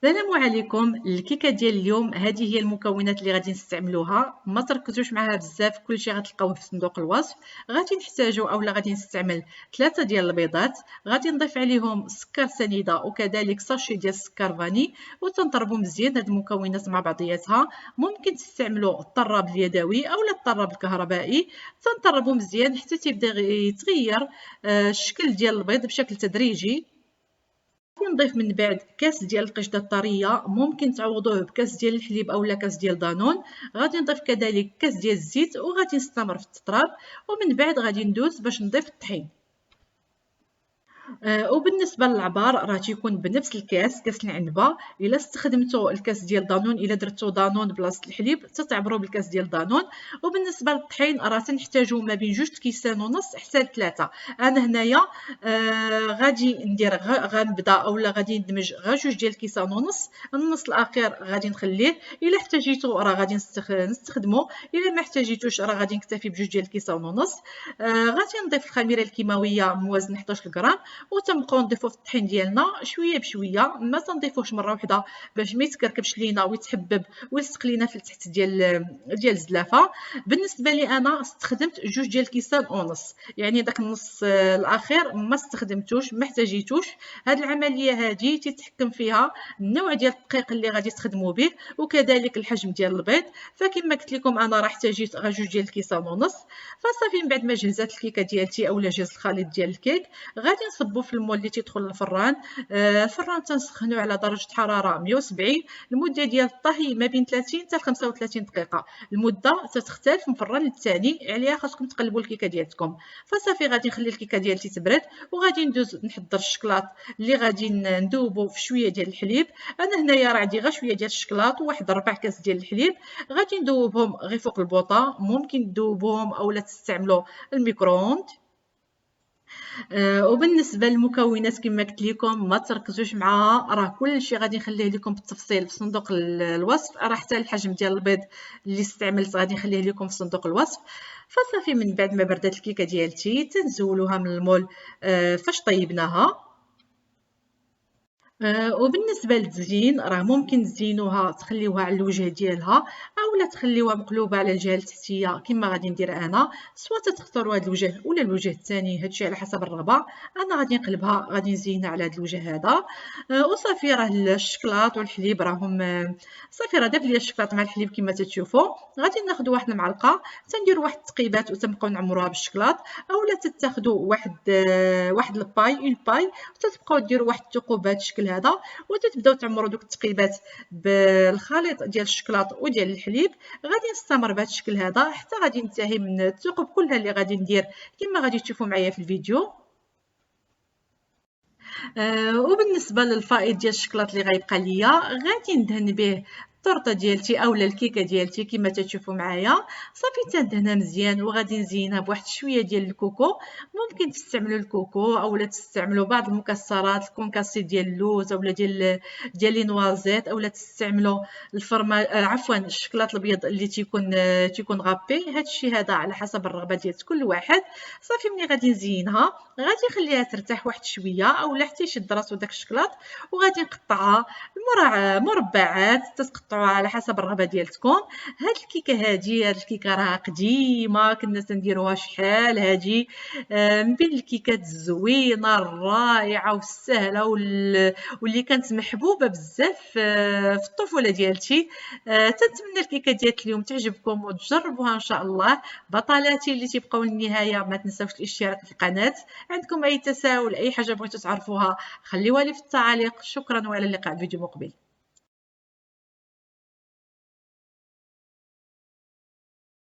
السلام عليكم. الكيكه ديال اليوم هذه هي المكونات اللي غادي نستعملوها. ما تركزوش معها بزاف، كلشي غتلقاوه في صندوق الوصف. غادي نحتاجو اولا غادي نستعمل 3 ديال البيضات، غادي نضيف عليهم سكر سنيده وكذلك ساشي ديال السكر فاني وتنضربوا مزيان هاد المكونات مع بعضياتها. ممكن تستعملوا الطراب اليدوي اولا الطراب الكهربائي. تنضربوا مزيان حتى تيبدا يتغير الشكل ديال البيض بشكل تدريجي. غادي نضيف من بعد كاس ديال القشطه الطريه، ممكن تعوضوه بكاس ديال الحليب اولا كاس ديال دانون. غادي نضيف كذلك كاس ديال الزيت وغادي نستمر في التطراب، ومن بعد غادي ندوز باش نضيف الطحين. وبالنسبه للعبار راه تيكون بنفس الكاس، كاس العنبه. الا استخدمتوا الكاس ديال دانون، الا درتو دانون بلاصه الحليب تعبروا بالكاس ديال دانون. وبالنسبه للطحين راه تنحتاجوا ما بين 2 كيسان ونص حتى ل3. انا هنايا غادي ندير غنبدا اولا غادي ندمج غير 2 ديال كيسان ونص. النص الاخير غادي نخليه، الا احتاجيتو راه غادي نستخدمو، الا ما احتاجيتوش راه غادي نكتفي ب2 ديال كيسان ونص. غادي نضيف الخميره الكيماويه موازن 11 غرام، وتنبقاو نضيفو في الطحين ديالنا شويه بشويه، ما تنضيفوش مره واحده باش ما يتكركبش لينا ويتحبب ويلصق لينا في التحت ديال الزلافه. بالنسبه لي انا استخدمت 2 ديال كيسان ونص، يعني داك النص الاخير ما استخدمتوش، ما احتاجيتوش. هاد العمليه هادي تتحكم فيها النوع ديال الدقيق اللي غادي تخدموا به وكذلك الحجم ديال البيض. فكما قلت لكم انا راه احتاجيت غير 2 ديال الكيسان ونص. فصافي من بعد ما جهزت الكيكه ديالتي اولا جهز الخليط ديال الكيك، غادي نصبو في المول اللي تيدخل للفران. الفران تنسخنوه على درجه حراره 170. المده ديال الطهي ما بين 30 حتى 35 دقيقه. المده تختلف من فران للثاني، عليها خاصكم تقلبوا الكيكه ديالتكم. فصافي غادي نخلي الكيكه ديالتي تبرد وغادي ندوز نحضر الشكلاط اللي غادي ندوبو في شويه ديال الحليب. انا هنايا راه عندي غير شويه ديال الشكلاط وواحد 4 كاس ديال الحليب. غادي ندوبهم غير فوق البوطه، ممكن تذوبوهم اولا تستعملوا الميكرووند. وبالنسبه للمكونات كما قلت لكم ما تركزوش معاها، راه كلشي غادي نخليه لكم بالتفصيل في صندوق الوصف. راه حتى الحجم ديال البيض اللي استعملت غادي نخليه لكم في صندوق الوصف. فصافي من بعد ما بردات الكيكه ديالتي تنزولوها من المول فاش طيبناها. وبالنسبه للتزيين راه ممكن تزينوها تخليوها على الوجه ديالها اولا تخليوها مقلوبه على الجهه التحتيه كما غادي ندير انا، سواء تختاروا هذا الوجه ولا الوجه الثاني، هادشي على حسب الرغبه. انا غادي نقلبها غادي نزينها على هذا الوجه هذا. وصافي راه الشكلاط والحليب راهم صافي راه داب ليا الشكلاط مع الحليب كما تتشوفوا. غادي ناخذ واحد المعلقه تنديروا واحد التقيبات وتنبقاو نعمروها بالشكلاط، اولا تاخذوا واحد الباي اون باي وتتبقاو ديروا واحد الثقوب بهذا الشكل هذا، وتتبداو تعمروا دوك التقيبات بالخليط ديال الشكلاط وديال الحليب. غادي نستمر بهذا الشكل هذا حتى غادي ننتهي من الثقوب كلها اللي غادي ندير كما غادي تشوفوا معايا في الفيديو. وبالنسبه للفائض ديال الشكلاط اللي غيبقى ليا غادي ندهن به الطورطه ديالتي اولا الكيكه ديالتي كما تشوفوا معايا. صافي تندهنها مزيان وغادي نزينها بواحد شويه ديال الكوكو. ممكن تستعملوا الكوكو اولا تستعملوا بعض المكسرات، الكونكاسي ديال اللوز اولا ديال لي نوازيت، اولا تستعملوا الفرما عفوا الشكلاط الابيض اللي تيكون غابي. هادشي هذا على حسب الرغبه ديال كل واحد. صافي ملي غادي نزينها غادي نخليها ترتاح واحد شويه اولا حتى يشد راسو داك الشكلاط، وغادي نقطعها مربعات تتقطعوها على حسب الرغبه ديالتكم. هاد الكيكه راه قديمه كنا تنديروها شحال هادي. من بين الكيكات الزوينه الرائعه والسهله واللي كانت محبوبه بزاف في الطفوله ديالتي. تنتمنى الكيكه ديال اليوم تعجبكم وتجربوها ان شاء الله. بطلاتي اللي تيبقاو للنهايه ما تنساوش الاشتراك في القناه. عندكم اي تساؤل اي حاجه بغيتوا تعرفوها خليوها لي في التعاليق. شكرا والى اللقاء في فيديو مقبل.